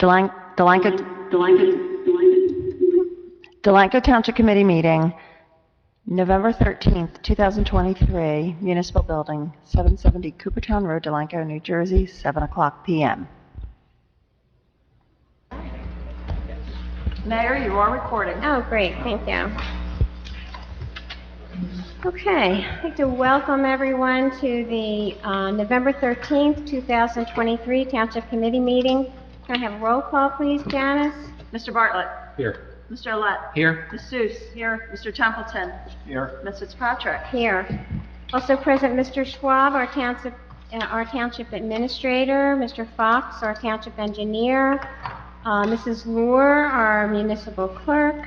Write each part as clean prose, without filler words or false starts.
Delanco Township Committee Meeting, November 13th, 2023, Municipal Building, 770 Coopertown Road, Delanco, New Jersey, 7 o'clock p.m. Mayor, you are recording. Oh, great. Thank you. Okay. I'd like to welcome everyone to the November 13th, 2023 Township Committee Meeting. Can I have a roll call, please, Janice? Mr. Bartlett. Here. Mr. Olet. Here. Ms. Seuss. Here. Mr. Templeton. Here. Ms. Fitzpatrick. Here. Also present, Mr. Schwab, our township administrator, Mr. Fox, our township engineer, Mrs. Lohr, our municipal clerk,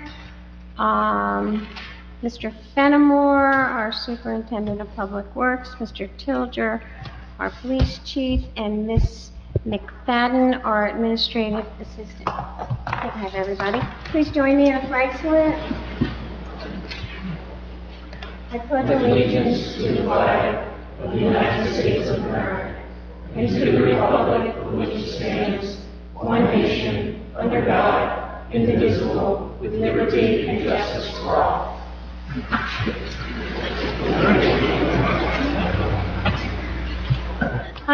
Mr. Fenimore, our superintendent of public works, Mr. Tilger, our police chief, and Ms. McFadden, our administrative assistant. I think I have everybody. Please join me in a flag salute. I pledge allegiance to the flag of the United States of America and to the republic for which it stands, one nation, under God, indivisible, with liberty and justice for all.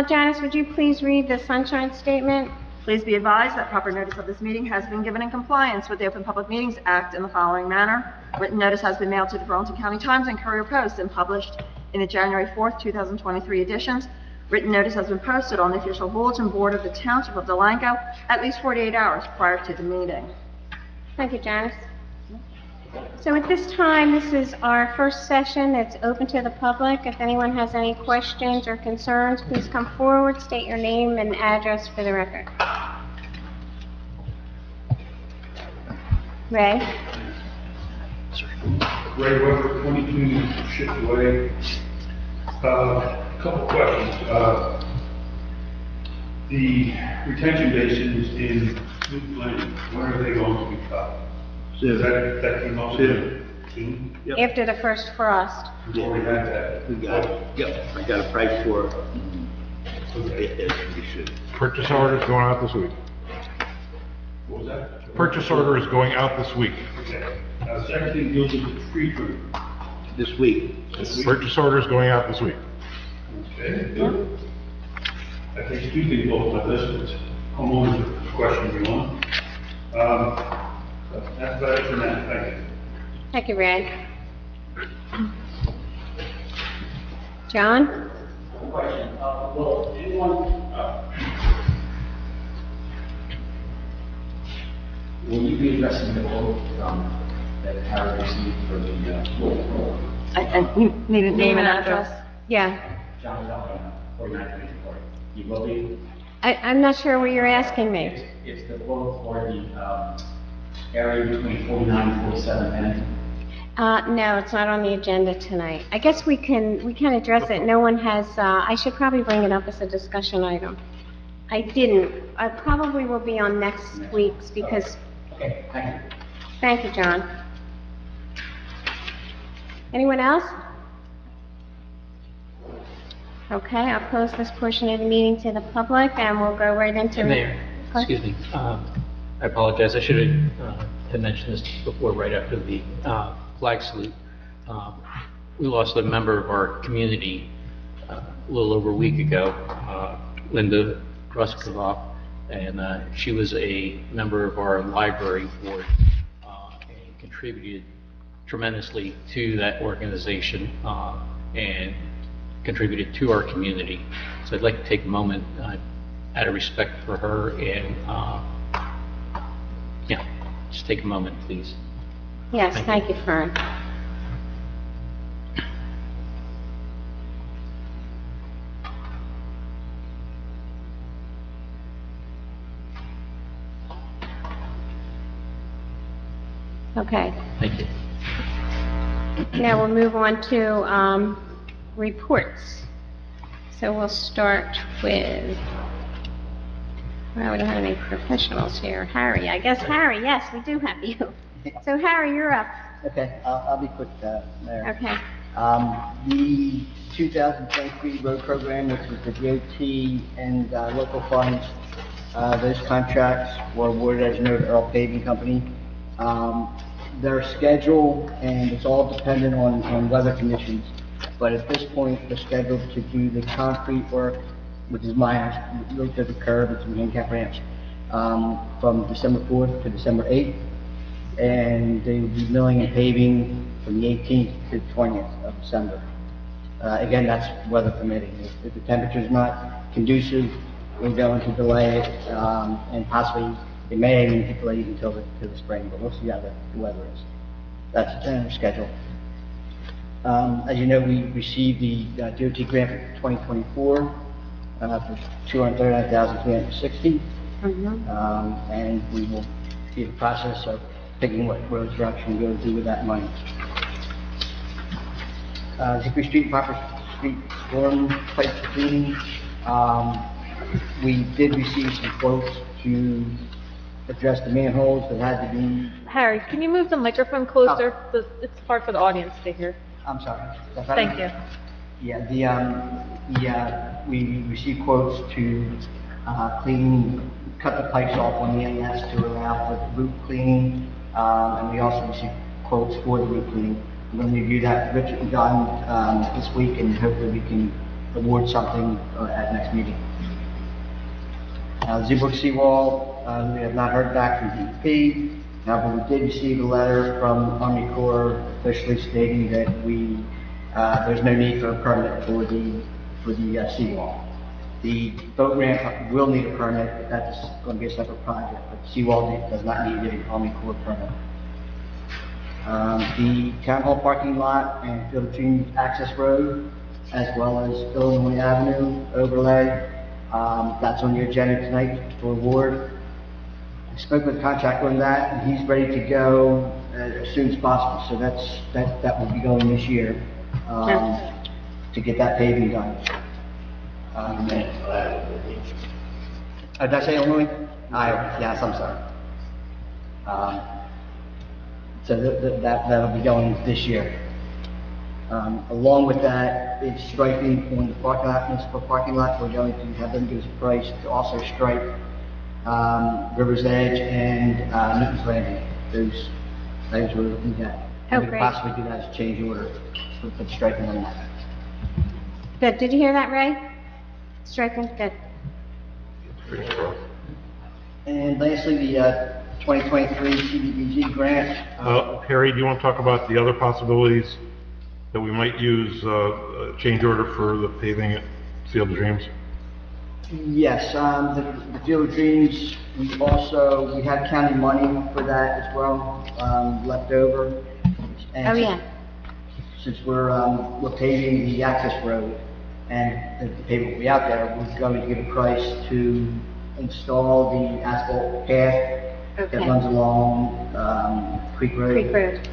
Janice, would you please read the sunshine statement? Please be advised that proper notice of this meeting has been given in compliance with the Open Public Meetings Act in the following manner. Written notice has been mailed to the Burlington County Times and Courier Post and published in the January 4th, 2023 editions. Written notice has been posted on the official bulletin board of the Township of Delanco at least 48 hours prior to the meeting. Thank you, Janice. So at this time, this is our first session that's open to the public. If anyone has any questions or concerns, please come forward, state your name and address for the record. Ray? Ray Weber, 22 Ships Way. Couple questions. The retention basins in New Glen, when are they going to be cut? That came up soon? Yep. After the first frost. Before we had that? We got it. Yep. I got a price for it. Okay. We should. Purchase order is going out this week. What was that? Purchase order is going out this week. Okay. Second thing deals with the tree trimming. This week. Purchase order is going out this week. Okay, good. I think two things off my list. Homeowners question you want. That's about it for now. Thank you. Thank you, Ray. John? Question. Will you be addressing the vote that Harry received for the You need a name and address. Yeah. John Delanco, 49 Court? You will be? I'm not sure what you're asking me. It's the vote for the area between 49 and 47 Pennington. No, it's not on the agenda tonight. I guess we can address it. No one has, I should probably bring it up as a discussion item. I didn't. I probably will be on next week's because... Okay, thank you. Thank you, John. Anyone else? Okay, I'll close this portion of the meeting to the public and we'll go right into... Mayor, excuse me. I apologize. I should have mentioned this before, right after the flag salute. We lost a member of our community a little over a week ago, Linda Ruskova, and she was a member of our library board and contributed tremendously to that organization and contributed to our community. So I'd like to take a moment out of respect for her and yeah, just take a moment, please. Yes, thank you, Fern. Okay. Thank you. Now we'll move on to reports. So we'll start with, well, we don't have any professionals here. Harry, I guess Harry, yes, we do have you. So Harry, you're up. Okay, I'll be quick, Mayor. Okay. The 2023 road program, which was the DOT and local funds, Those contracts were awarded, as you know, to Earl Paving Company. Their schedule, and it's all dependent on weather conditions, but at this point, they're scheduled to do the concrete work, which is minor, look at the curb and some handicap ramps, from December 4th to December 8th, and they will be milling and paving from the 18th to the 20th of December. Again, that's weather permitting. If the temperature's not conducive, we're going to delay it, and possibly, it may even get delayed until the spring, but we'll see how the weather is. That's the schedule. As you know, we received the DOT grant for 2024, for $239,360. And we will be in the process of picking what roads we're actually going to do with that money. Hickory Street, Proper Street storm pipe cleaning. We did receive some quotes to address the manholes that had to be, Harry, can you move the microphone closer? It's hard for the audience to hear. I'm sorry. Thank you. Yeah, we received quotes to cut the pipes off on the inlets to allow for root cleaning, and we also received quotes for the root cleaning. We're going to review that, Richard and Don, this week, and hopefully we can award something at next meeting. Zebrook Seawall, we have not heard back from DEP. However, we did receive a letter from Army Corps officially stating that there's no need for a permit for the seawall. The boat ramp will need a permit, but that's going to be a separate project, but the seawall does not need an Army Corps permit. The Town Hall parking lot and Field of Dreams access road, as well as Illinois Avenue overlay, that's on your agenda tonight for award. I spoke with the contractor on that, and he's ready to go as soon as possible, so that will be going this year, to get that paving done. Did I say Illinois? Iowa, yes, I'm sorry. So that'll be going this year. Along with that, it's striping on the parking lot, municipal parking lot. We're going to have them give us a price to also stripe River's Edge and Newton's Landing. Those items we're looking at. Oh, We could great. possibly do that as a change order for the striping on that. Good, did you hear that, Ray? Striping, good. And lastly, the 2023 CDBG grant. Harry, do you want to talk about the other possibilities that we might use, a change order for the paving at Field of Dreams? Yes, the Field of Dreams, we had county money for that as well, left over. And Oh, yeah. Since we're paving the access road and the pavement will be out there, we're going to get a price to install the asphalt path that Okay. runs along, Creek Road. Creek Road.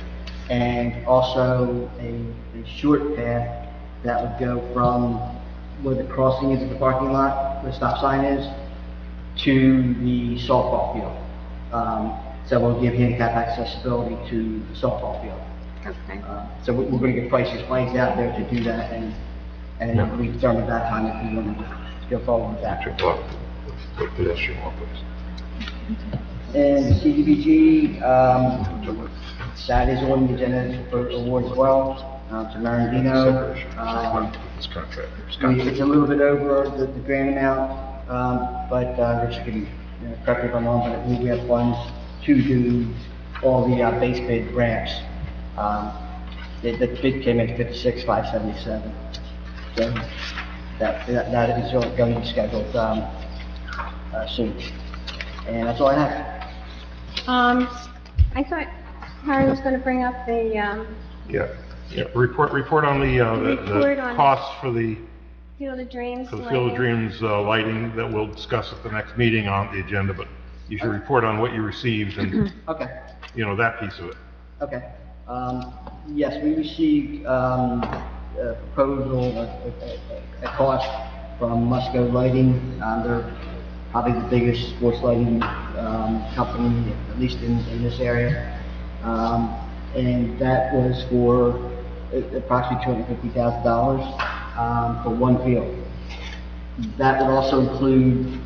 And also a short path that would go from where the crossing is at the parking lot, where the stop sign is, to the softball field. So we'll give handicap accessibility to the softball field. Okay. So we're going to get prices flags out there to do that, and we determine at that time if we want to go forward with that. Pedestrian walkways. And the CDBG, that is on the agenda for award as well, to Marandino. This contract. It's a little bit over the grant amount, but Richard can correct me if I'm wrong, but I believe we have funds to do all the base bid ramps. The bid came in 56,577. So that is going to be scheduled soon. And that's all I have. I thought Harry was gonna bring up the, Yeah, report on the Report on- costs for the Field of Dreams. Field of Dreams lighting that we'll discuss at the next meeting on the agenda, but you should report on what you received and, Okay. that piece of it. Okay. Yes, we received a proposal, a cost from Musco Lighting. They're probably the biggest sports lighting company, at least in this area. And that was for approximately $250,000 for one field. That would also include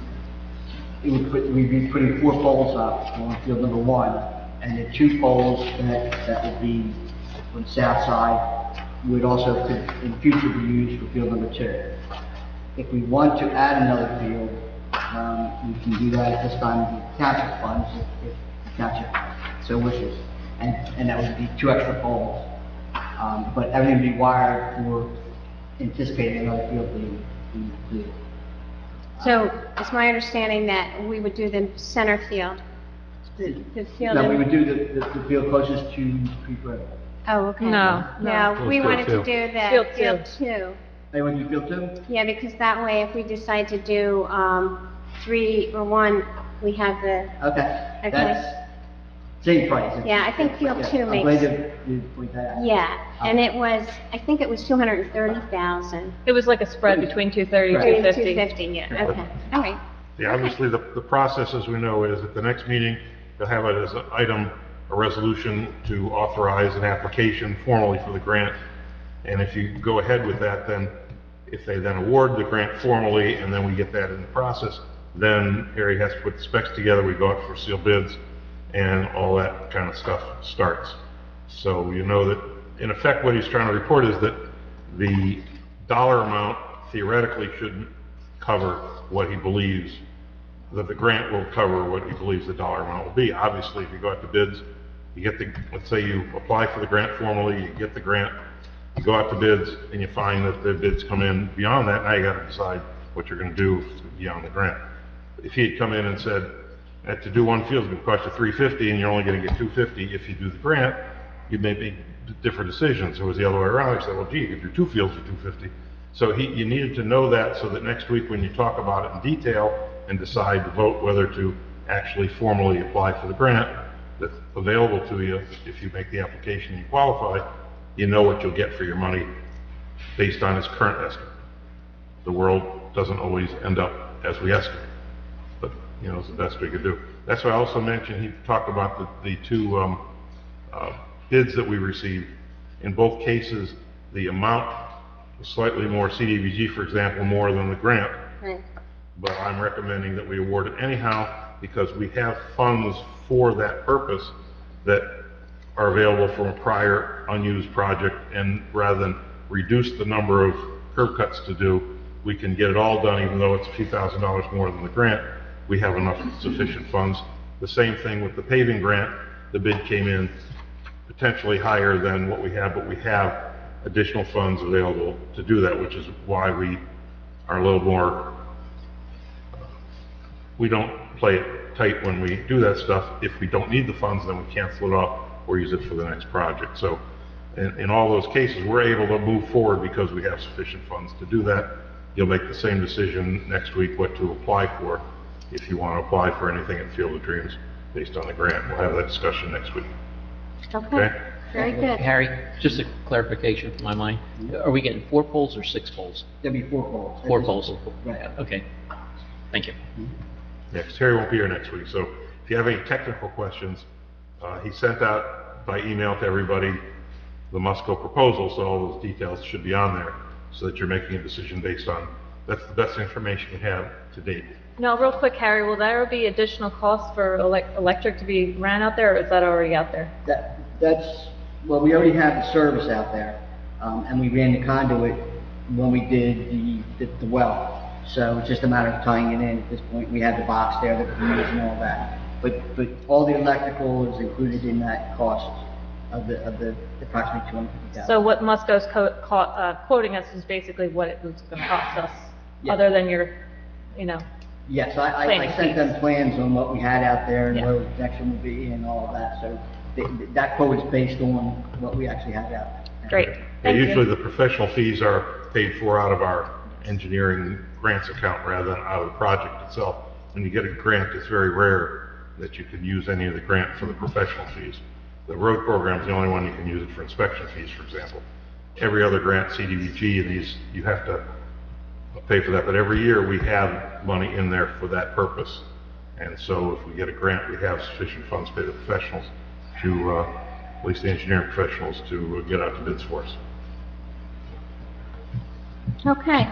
we'd be putting 4 poles up on field number 1, and the 2 poles that would be on the south side would also, in the future, be used for field number 2. If we want to add another field, we can do that at this time with the township funds, if the township so wishes. And that would be 2 extra poles. But everything would be wired for anticipating another field being completed. So it's my understanding that we would do the center field, the field. No, we would do the field closest to Creek Road. Oh, okay. No. No, we Field wanted to two. do the Field field two. 2. They want to do field 2? Yeah, because that way, if we decide to do 3 or 1, we have the, Okay. Okay. That's same price. Yeah, I think field 2 I'm makes- glad you point that out. yeah, and it was, I think it was 230,000. It was like a spread between 230 and 250. 250, yeah, okay, all right. Yeah, obviously, the process, as we know, is at the next meeting, you'll have it as an item, a resolution to authorize an application formally for the grant. And if you go ahead with that, then if they then award the grant formally, and then we get that in the process, then Harry has to put the specs together, we go out for sealed bids, and all that kind of stuff starts. So you know that, in effect, what he's trying to report is that the dollar amount theoretically should cover what he believes, that the grant will cover what he believes the dollar amount will be. Obviously, if you go out to bids, you get the, let's say you apply for the grant formally, you get the grant, you go out to bids, and you find that the bids come in beyond that, now you gotta decide what you're gonna do beyond the grant. If he had come in and said, to do 1 field is gonna cost you $350, and you're only gonna get $250 if you do the grant, you may make different decisions. It was the other way around, he said, well, gee, you could do 2 fields for $250. So you needed to know that, so that next week when you talk about it in detail and decide to vote whether to actually formally apply for the grant that's available to you, if you make the application and you qualify, you know what you'll get for your money based on his current estimate. The world doesn't always end up as we estimate, but, you know, it's the best we could do. That's why I also mentioned, he talked about the 2 bids that we received. In both cases, the amount was slightly more, CDBG, for example, more than the grant. Right. But I'm recommending that we award it anyhow, because we have funds for that purpose that are available from a prior unused project, and rather than reduce the number of curb cuts to do, we can get it all done, even though it's a few $1,000s more than the grant. We have enough sufficient funds. The same thing with the paving grant. The bid came in potentially higher than what we have, but we have additional funds available to do that, which is why we are a little more, we don't play it tight when we do that stuff. If we don't need the funds, then we cancel it off or use it for the next project. So in all those cases, we're able to move forward because we have sufficient funds to do that. You'll make the same decision next week what to apply for, if you want to apply for anything at Field of Dreams based on the grant. We'll have that discussion next week. Okay, very good. Harry, just a clarification from my mind. Are we getting 4 poles or 6 poles? There'll be 4 poles. 4 poles. Right. Okay. Thank you. Yeah, 'cause Terry won't be here next week, so if you have any technical questions, he sent out by email to everybody the Musco proposal, so all those details should be on there, so that you're making a decision based on, that's the best information we have to date. Now, real quick, Harry, will there be additional costs for electric to be ran out there, or is that already out there? That's, well, we already have the service out there, and we ran the conduit when we did the well. So it's just a matter of tying it in at this point. We have the box there that we use and all that. But all the electrical is included in that cost of the approximately $250,000. So what Musco's quoting us is basically what it was gonna cost us, Yeah. other than your, you know, Yes, I planning sent them fees. plans on what we had out there and Yeah. where the connection would be and all of that. So that quote is based on what we actually have out there. great, Yeah, thank usually you. the professional fees are paid for out of our engineering grants account rather than out of the project itself. When you get a grant, it's very rare that you can use any of the grant for the professional fees. The road program is the only one you can use it for inspection fees, for example. Every other grant, CDBG, these, you have to pay for that, but every year we have money in there for that purpose. And so if we get a grant, we have sufficient funds to pay the professionals to, at least the engineering professionals, to get out to bids for us. Okay,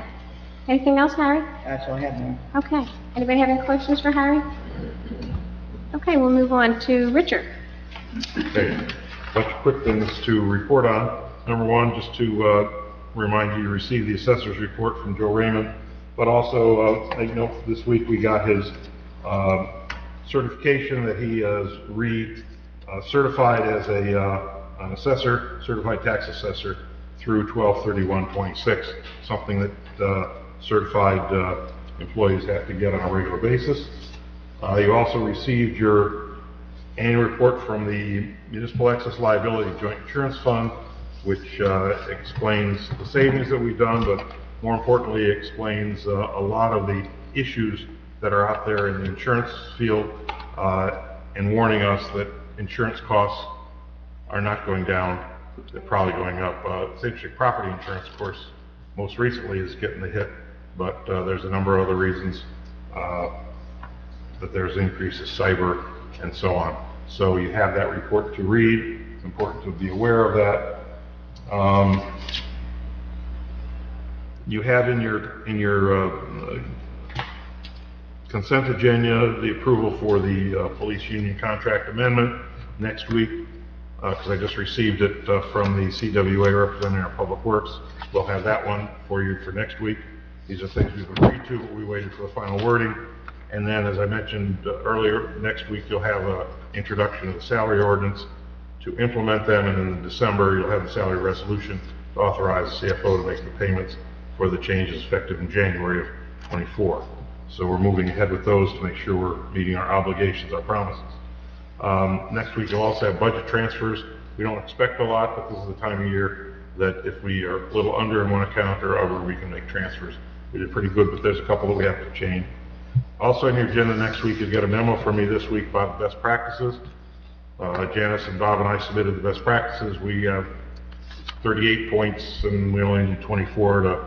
Anything else, Harry? That's all I have, Mayor. Okay. Anybody have any questions for Harry? Okay, we'll move on to Richard. Okay, bunch of quick things to report on. Number one, just to remind you, you received the assessor's report from Joe Raymond, but also, I know this week we got his certification that he is certified as an assessor, certified tax assessor through 12/31/26, something that certified employees have to get on a regular basis. You also received your annual report from the Municipal Excess Liability Joint Insurance Fund, which explains the savings that we've done, but more importantly, explains a lot of the issues that are out there in the insurance field, and warning us that insurance costs are not going down, they're probably going up. It's interesting, property insurance, of course, most recently is getting the hit, but there's a number of other reasons that there's increases, cyber, and so on. So you have that report to read. It's important to be aware of that. You have in your consent agenda the approval for the police union contract amendment next week, because I just received it from the CWA representing our Public Works. We'll have that one for you for next week. These are things we've agreed to, but we waited for the final wording. And then, as I mentioned earlier, next week you'll have an introduction of the salary ordinance to implement them, and in December you'll have the salary resolution to authorize the CFO to make the payments for the changes effective in January of '24. So we're moving ahead with those to make sure we're meeting our obligations, our promises. Next week you'll also have budget transfers. We don't expect a lot, but this is the time of year that if we are a little under in one account or other, we can make transfers. We did pretty good, but there's a couple that we have to change. Also on your agenda next week, you'll get a memo from me this week about best practices. Janice and Bob and I submitted the best practices. We have 38 points and we only need 24 to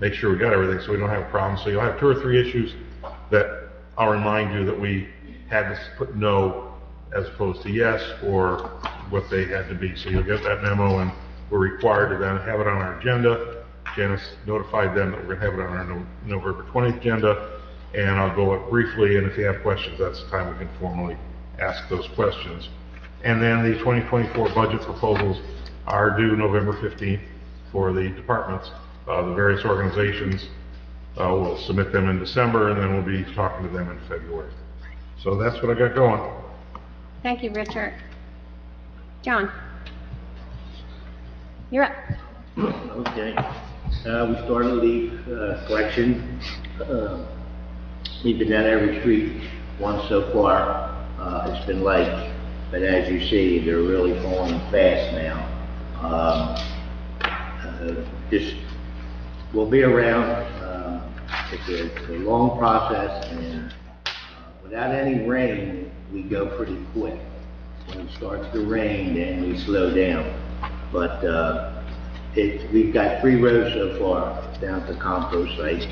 make sure we got everything, so we don't have a problem. So you'll have 2 or 3 issues that I'll remind you that we had to put no as opposed to yes, or what they had to be. So you'll get that memo, and we're required to then have it on our agenda. Janice notified them that we're going to have it on our November 20th agenda. And I'll go up briefly, and if you have questions, that's the time we can formally ask those questions. And then the 2024 budget proposals are due November 15th for the departments. The various organizations will submit them in December, and then we'll be talking to them in February. So that's what I got going. Thank you, Richard. John? You're up. Okay. We started leaf collection. We've been down every street once so far. It's been light, but as you see, they're really falling fast now. We'll be around. It's a long process, and without any rain, we go pretty quick. When it starts to rain, then we slow down. But we've got 3 rows so far down at the compost site.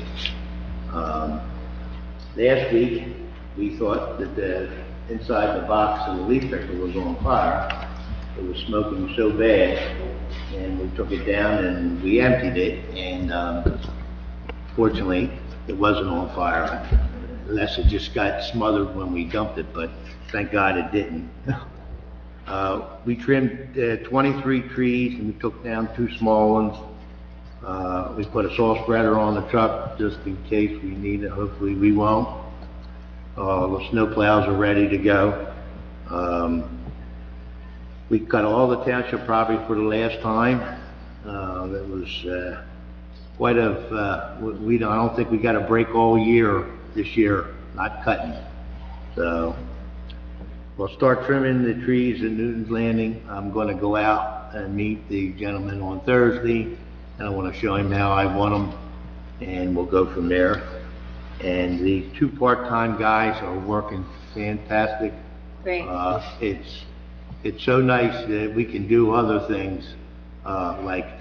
Last week, we thought that the inside the box of the leaf picker was on fire. It was smoking so bad, and we took it down and we emptied it, and fortunately, it wasn't on fire, unless it just got smothered when we dumped it, but thank God it didn't. We trimmed 23 trees, and we took down 2 small ones. We put a saw spreader on the truck just in case we need it. Hopefully we won't. The snow plows are ready to go. We cut all the township property for the last time. It was quite a, I don't think we got a break all year this year, not cutting. So we'll start trimming the trees at Newton's Landing. I'm going to go out and meet the gentleman on Thursday. I want to show him how I want them, and we'll go from there. And the 2 part-time guys are working fantastic. Great. It's so nice that we can do other things, like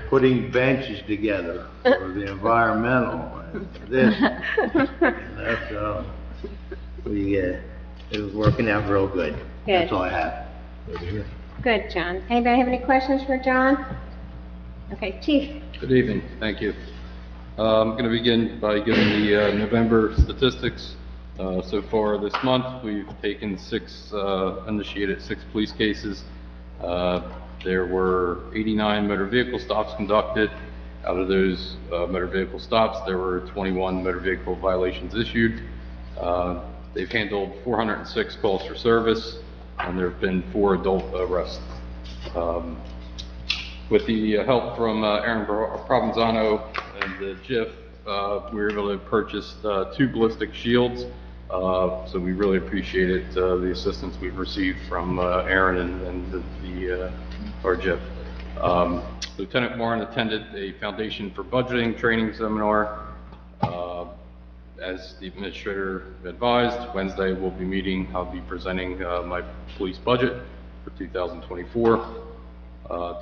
putting benches together for the environmental, and this. So it was working out real good. Good. That's all I have. Good, John. Anybody have any questions for John? Okay, Chief? Good evening, thank you. I'm going to begin by giving the November statistics. So far this month, we've taken initiated six police cases. There were 89 motor vehicle stops conducted. Out of those motor vehicle stops, there were 21 motor vehicle violations issued. They've handled 406 calls for service, and there have been 4 adult arrests. With the help from Aaron Provenzano and the JIF, we were able to purchase 2 ballistic shields. So we really appreciated the assistance we've received from Aaron and our JIF. Lieutenant Warren attended a Foundation for Budgeting training seminar. As the administrator advised, Wednesday we'll be meeting. I'll be presenting my police budget for 2024.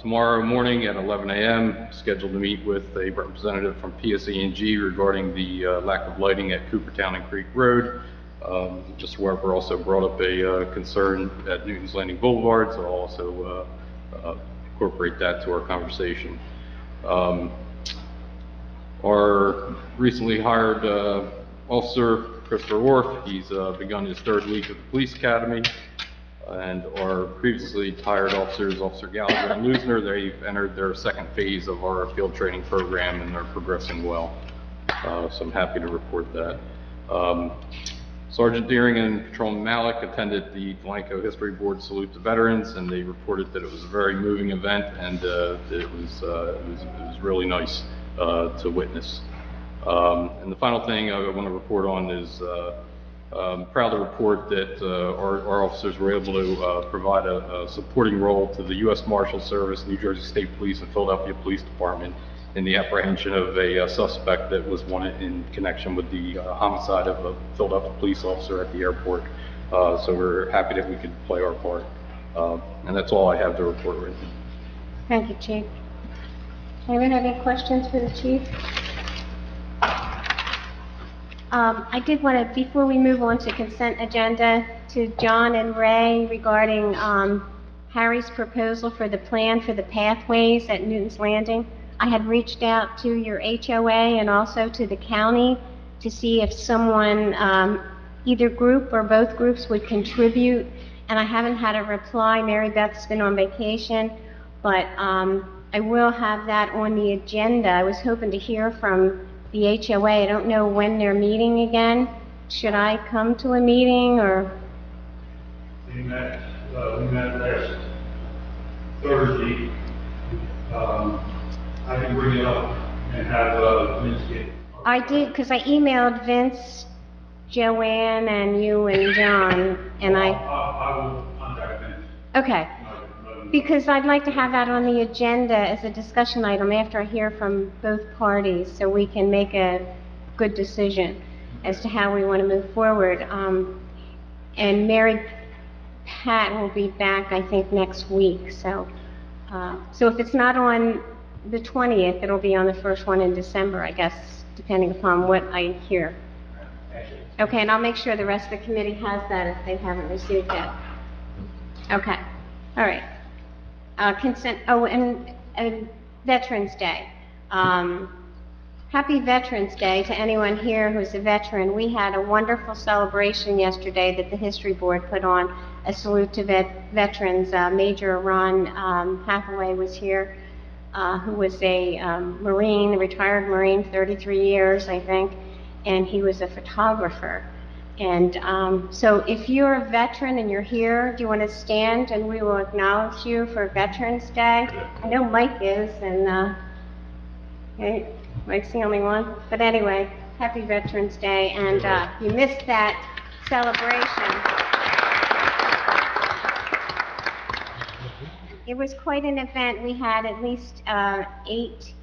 Tomorrow morning at 11 a.m., scheduled to meet with a representative from PSE&G regarding the lack of lighting at Coopertown and Creek Road. Mr. Weber also brought up a concern at Newton's Landing Boulevard, so I'll also incorporate that to our conversation. Our recently hired officer, Christopher Worf, he's begun his 3rd week of the police academy. And our previously hired officers, Officer Gallagher and Lusner, they've entered their 2nd phase of our field training program and they're progressing well. So I'm happy to report that. Sergeant Deering and Patrolman Malik attended the Delanco History Board Salute to Veterans, and they reported that it was a very moving event, and it was really nice to witness. And the final thing I want to report on is I'm proud to report that our officers were able to provide a supporting role to the U.S. Marshal Service, New Jersey State Police, and Philadelphia Police Department in the apprehension of a suspect that was wanted in connection with the homicide of a Philadelphia police officer at the airport. So we're happy that we could play our part. And that's all I have to report right now. Thank you, Chief. Anyone have any questions for the Chief? I did want to, before we move on to consent agenda, to John and Ray regarding Harry's proposal for the plan for the pathways at Newton's Landing. I had reached out to your HOA and also to the county to see if someone, either group or both groups, would contribute, and I haven't had a reply. Mary Beth's been on vacation, but I will have that on the agenda. I was hoping to hear from the HOA. I don't know when they're meeting again. Should I come to a meeting, or? We met last Thursday. I can bring it up and have Vince get. I did, because I emailed Vince, Joanne, and you and John, and I will contact Vince. Okay. Because I'd like to have that on the agenda as a discussion item after I hear from both parties, so we can make a good decision as to how we want to move forward. And Mary Pat will be back, I think, next week. So if it's not on the 20th, it'll be on the first one in December, I guess, depending upon what I hear. Okay, and I'll make sure the rest of the committee has that if they haven't received it. Okay, all right. Consent, and Veterans Day. Happy Veterans Day to anyone here who's a veteran. We had a wonderful celebration yesterday that the History Board put on, a salute to veterans. Major Ron Hathaway was here, who was a Marine, a retired Marine, 33 years, I think, and he was a photographer. And so if you're a veteran and you're here, do you want to stand and we will acknowledge you for Veterans Day? I know Mike is, and okay, Mike's the only one. But anyway, happy Veterans Day, and you missed that celebration. It was quite an event. We had at least 8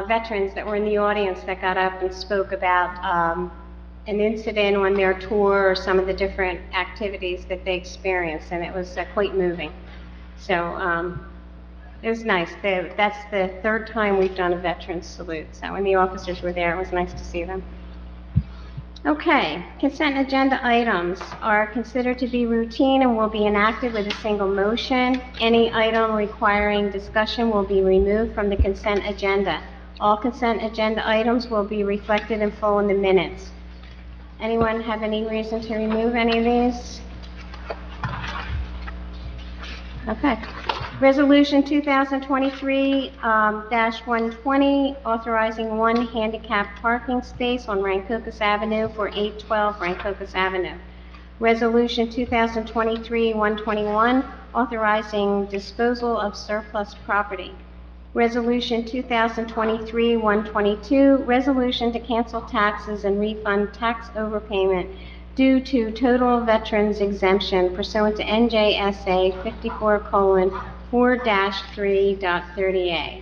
veterans that were in the audience that got up and spoke about an incident on their tour or some of the different activities that they experienced, and it was quite moving. So it was nice. That's the 3rd time we've done a veterans salute, so when the officers were there, it was nice to see them. Okay, consent agenda items are considered to be routine and will be enacted with a single motion. Any item requiring discussion will be removed from the consent agenda. All consent agenda items will be reflected in full in the minutes. Anyone have any reason to remove any of these? Okay. Resolution 2023-120, authorizing one handicap parking space on Rancocas Avenue for 812 Rancocas Avenue. Resolution 2023-121, authorizing disposal of surplus property. Resolution 2023-122, resolution to cancel taxes and refund tax overpayment due to total veterans exemption pursuant to NJSA 54:4-3.30A.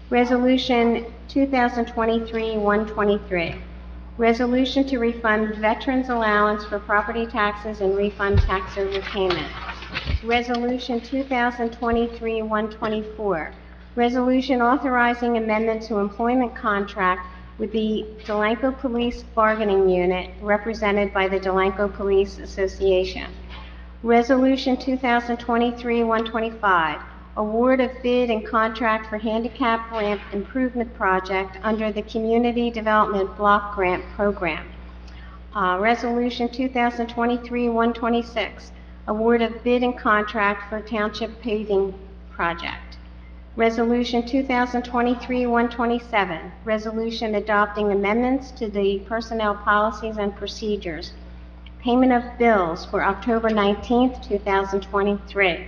Resolution 2023-123, resolution to refund veterans allowance for property taxes and refund tax overpayment. Resolution 2023-124, resolution authorizing amendment to employment contract with the Delanco Police Bargaining Unit, represented by the Delanco Police Association. Resolution 2023-125, award of bid and contract for handicap ramp improvement project under the Community Development Block Grant Program. Resolution 2023-126, award of bid and contract for township paving project. Resolution 2023-127, resolution adopting amendments to the personnel policies and procedures. Payment of bills for October 19th, 2023.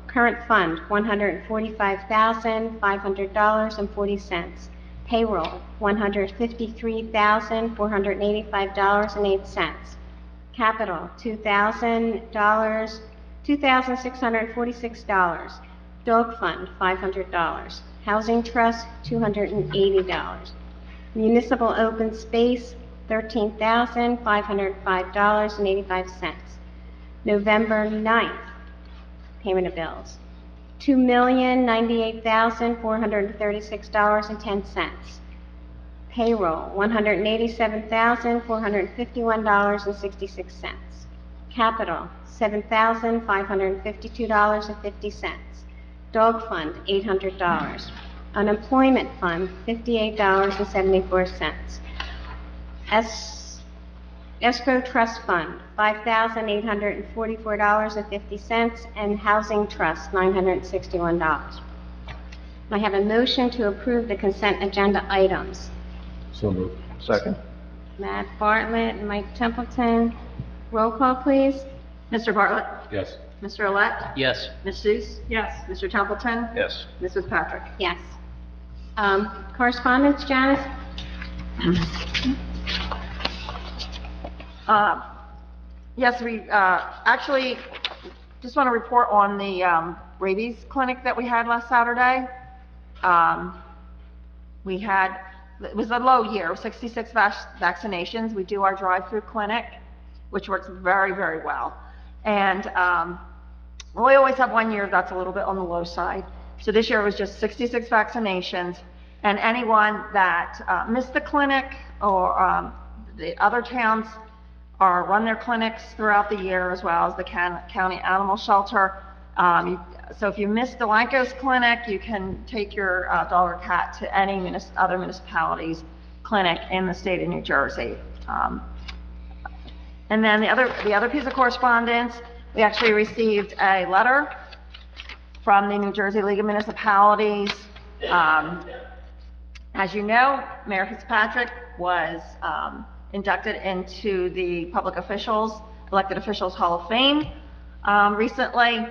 Current fund, $145,500.40. Payroll, $153,485.08. Capital, $2,646. Dog fund, $500. Housing trust, $280. Municipal open space, $13,505.85. November 9th, payment of bills, $2,098,436.10. Payroll, $187,451.66. Capital, $7,552.50. Dog fund, $800. Unemployment fund, $58.74. Escrow trust fund, $5,844.50, and housing trust, $961. I have a motion to approve the consent agenda items. So moved. Second. Matt Bartlett and Mike Templeton. Roll call, please. Mr. Bartlett? Yes. Mr. Olet? Yes. Ms. Seuss? Yes. Mr. Templeton? Yes. Mrs. Patrick? Yes. Correspondence, Janice? Yes, we actually just want to report on the rabies clinic that we had last Saturday. It was a low year, 66 vaccinations. We do our drive-through clinic, which works very, very well. And we always have one year that's a little bit on the low side. So this year was just 66 vaccinations, and anyone that missed the clinic or the other towns run their clinics throughout the year, as well as the county animal shelter. So if you missed Delanco's clinic, you can take your dog or cat to any other municipality's clinic in the state of New Jersey. And then the other piece of correspondence, we actually received a letter from the New Jersey League of Municipalities. As you know, Mayor Fitzpatrick was inducted into the Elected Officials Hall of Fame recently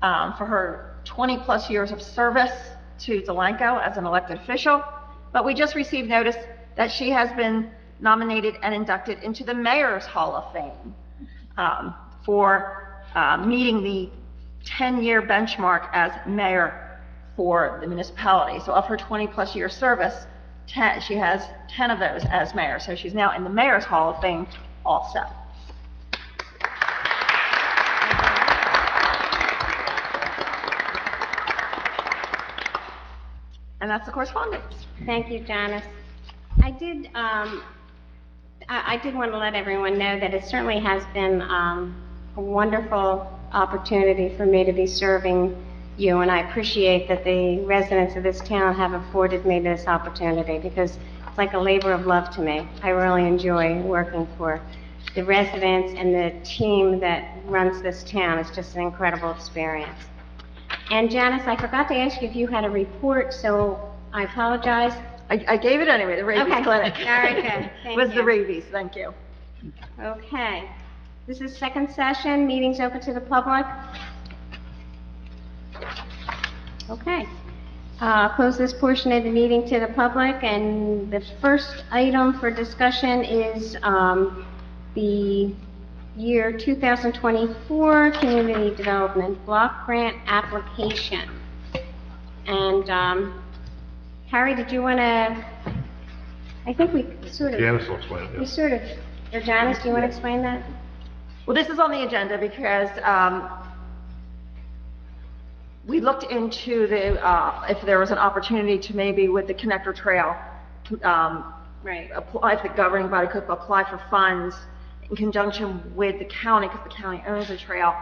for her 20-plus years of service to Delanco as an elected official. But we just received notice that she has been nominated and inducted into the Mayor's Hall of Fame for meeting the 10-year benchmark as mayor for the municipality. So of her 20-plus year service, she has 10 of those as mayor. So she's now in the Mayor's Hall of Fame also. And that's the correspondence. Thank you, Janice. I did want to let everyone know that it certainly has been a wonderful opportunity for me to be serving you, and I appreciate that the residents of this town have afforded me this opportunity, because it's like a labor of love to me. I really enjoy working for the residents and the team that runs this town. It's just an incredible experience. And Janice, I forgot to ask you if you had a report, so I apologize. I gave it anyway, the rabies Okay. clinic. All right, good. Thank Was the you. rabies, thank you. Okay. This is second session, meetings open to the public. Okay. Close this portion of the meeting to the public, and the first item for discussion is the year 2024 Community Development Block Grant application. And Harry, did you want to, I think we sort of... Janice will explain it, We yes. sort of, or Janice, do you want to explain that? Well, this is on the agenda because we looked into if there was an opportunity to maybe with the connector trail, Right. apply, if the governing body could apply for funds in conjunction with the county, because the county owns the trail.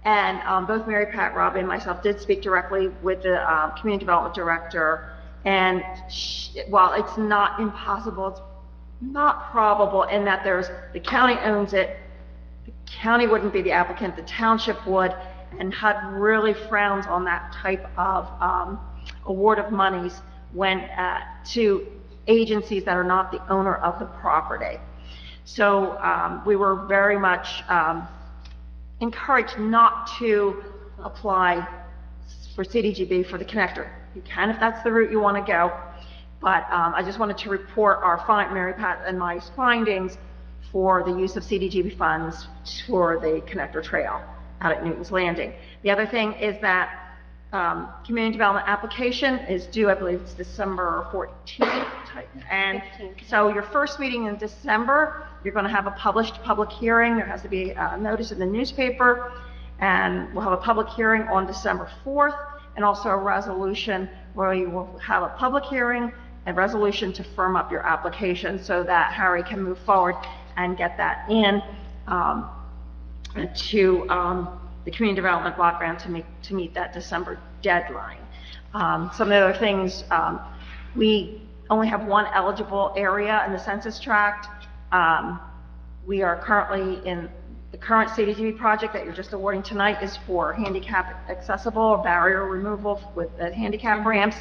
And both Mary Pat, Rob, and myself did speak directly with the community development director. And while it's not impossible, it's not probable in that the county owns it. The county wouldn't be the applicant, the township would, and HUD really frowns on that type of award of monies when to agencies that are not the owner of the property. So we were very much encouraged not to apply for CDGB for the connector. You can if that's the route you want to go, but I just wanted to report Mary Pat and my findings for the use of CDGB funds for the connector trail out at Newton's Landing. The other thing is that community development application is due, I believe it's December 14th, and 15th. so your first meeting in December, you're going to have a published public hearing. There has to be a notice in the newspaper, and we'll have a public hearing on December 4th, and also a resolution where you will have a public hearing and resolution to firm up your application so that Harry can move forward and get that in to the community development block grant to meet that December deadline. Some of the other things, we only have one eligible area in the census tract. We are currently in the current CDGB project that you're just awarding tonight is for handicap accessible or barrier removal with handicap ramps.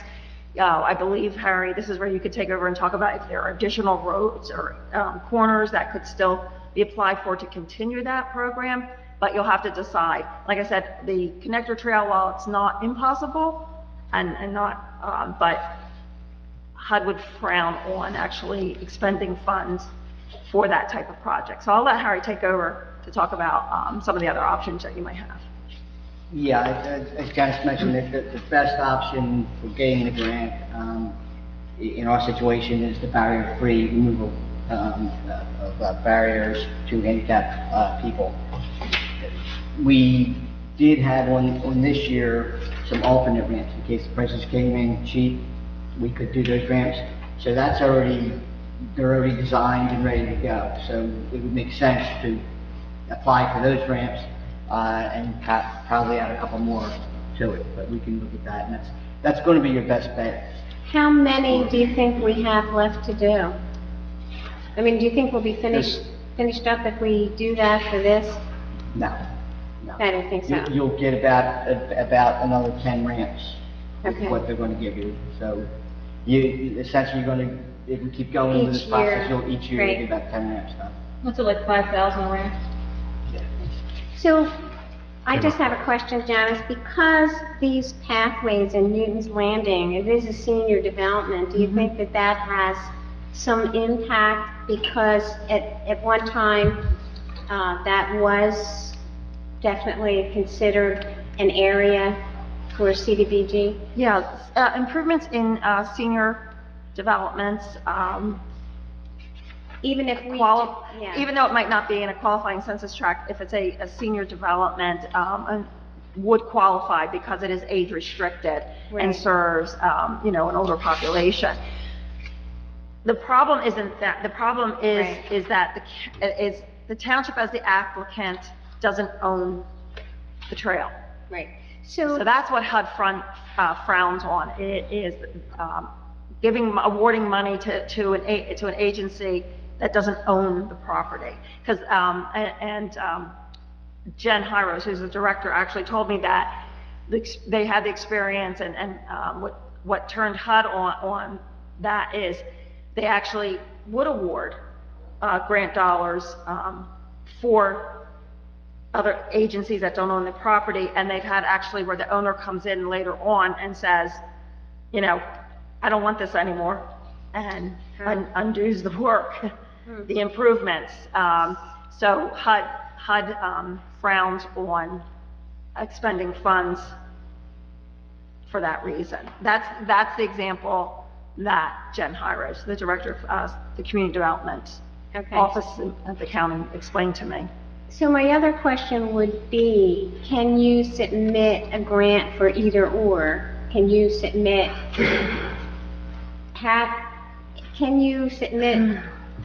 I believe, Harry, this is where you could take over and talk about if there are additional roads or corners that could still be applied for to continue that program, but you'll have to decide. Like I said, the connector trail, while it's not impossible and not, but HUD would frown on actually expending funds for that type of project. So I'll let Harry take over to talk about some of the other options that you might have. Yeah, as Janice mentioned, the best option for getting the grant in our situation is the barrier-free removal of barriers to handicapped people. We did have on this year some alternate ramps in case the prices came in cheap. We could do those ramps. So they're already designed and ready to go. So it would make sense to apply for those ramps and probably add a couple more to it, but we can look at that, and that's going to be your best bet. How many do you think we have left to do? I mean, do you think we'll be finished up if we do that for this? No. I don't think so. You'll get about another 10 ramps. Okay. Is what they're going to give you. So you essentially you're going to, if we keep going with this Each process, year. each year Right. you'll get about 10 ramps done. What's it, like 5,000 a ramp? So I just have a question, Janice. Because these pathways in Newton's Landing, it is a senior development, do you think that that has some impact? Because at one time, that was definitely considered an area for CDBG. Yeah, improvements in senior developments, Even if we, yeah. even though it might not be in a qualifying census tract, if it's a senior development, would qualify because it is age restricted and Right. serves, an older population. The problem isn't that. The problem Right. is that the township as the applicant doesn't own the trail. Right. So that's what HUD frowns on. It is awarding money to an agency that doesn't own the property. Because Jen Hyros, who's the director, actually told me that they had the experience, and what turned HUD on that is they actually would award grant dollars for other agencies that don't own the property, and they've had actually where the owner comes in later on and says, you know, I don't want this anymore, and undoes the work, the improvements. So HUD frowns on expending funds for that reason. That's the example that Jen Hyros, the director of the Community Development Office at the county, explained to me. So my other question would be, can you submit a grant for either or? Can you submit,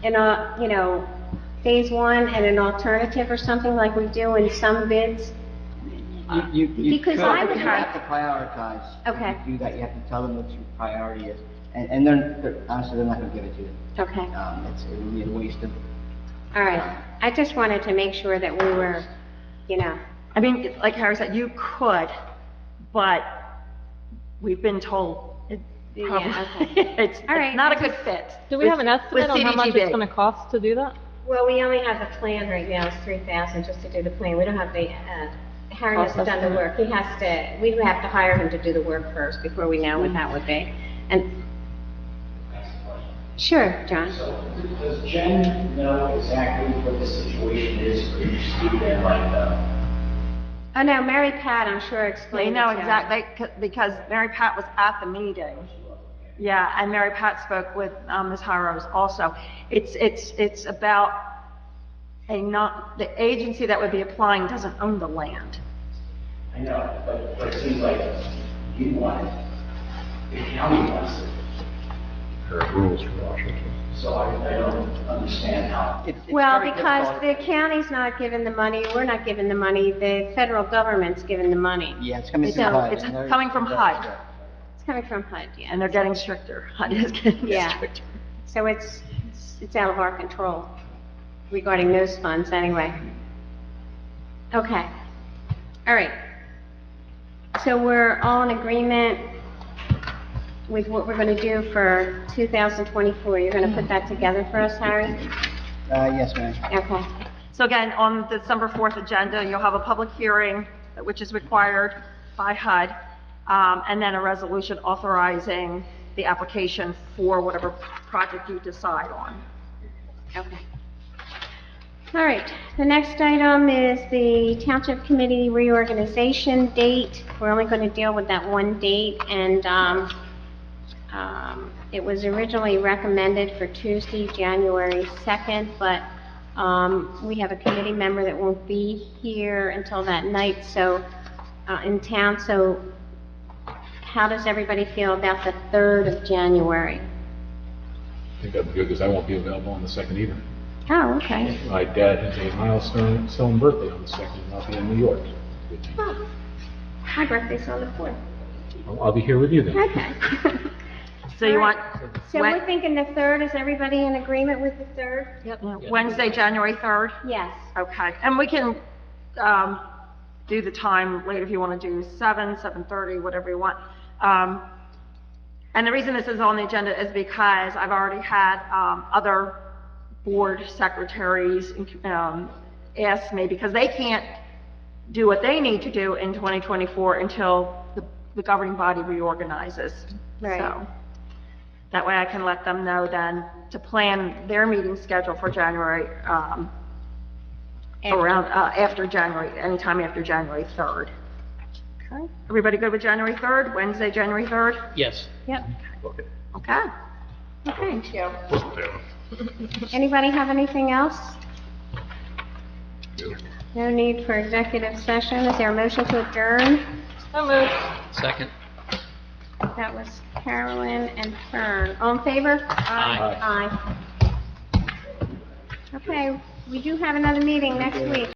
in a, you know, phase one and an alternative or something like we do in some bids? You Because could, I but would you have to prioritize. Okay. If you do that, you have to tell them what your priority is. And they're honestly, they're not gonna give it to you. Okay, It would be a waste of. all right. I just wanted to make sure that we were, you know. I mean, like Harry said, you could, but we've been told it's All right. not a good fit. Do we have an estimate on how much CDGB. it's gonna cost to do that? Well, we only have the plan right now, it's 3,000 just to do the plan. We don't have the, Harry hasn't done the work. We would have to hire him to do the work first before we know what that would be. And, sure, John. So, does Jen know exactly what the situation is, or you speak there like, Oh, no, Mary Pat, I'm sure They explained know it to her. exactly, because Mary Pat was at the meeting. Yeah, and Mary Pat spoke with Ms. Hyros also. It's about the agency that would be applying doesn't own the land. I know, but it seems like you want it, the county wants it, There are rules for Washington. so I don't understand how. It's Well, very because difficult. the county's not giving the money, we're not giving the money, the federal government's giving the money. Yeah, it's coming from So HUD. it's and they're- coming from HUD, It's coming from HUD, yeah. and they're getting stricter. HUD is getting Yeah. stricter. So it's out of our control regarding those funds anyway. Okay. All right. So we're all in agreement with what we're going to do for 2024. You're going to put that together for us, Harry? Yes, ma'am. Okay. So again, on the December 4th agenda, you'll have a public hearing, which is required by HUD, and then a resolution authorizing the application for whatever project you decide on. Okay. All right, the next item is the Township Committee reorganization date. We're only going to deal with that one date, and it was originally recommended for Tuesday, January 2nd, but we have a committee member that won't be here until that night, so, in town, so how does everybody feel about the 3rd of January? I think that'd be good, because I won't be available on the 2nd either. Oh, okay. My dad has a milestone birthday on the 2nd, and I'll be in New York. Oh, my birthday's on the 4th. I'll be here with you then. Okay. So you want So we're thinking the 3rd, is everybody in agreement with the 3rd? Wednesday, January 3rd? Yes. Okay, and we can do the time later if you want to do 7:30, whatever you want. And the reason this is on the agenda is because I've already had other board secretaries ask me, because they can't do what they need to do in 2024 until the governing body reorganizes. Right. So that way I can let them know then to plan their meeting schedule for January, after January, anytime after January 3rd. Okay. Everybody good with January 3rd, Wednesday, January 3rd? Yes. Yep. Okay. Okay. Thank you. Anybody have anything else? No need for executive session. Is there a motion to adjourn? So moved. Second. That was Carolyn and Fern. All in favor? Aye. Aye. Okay, we do have another meeting next week.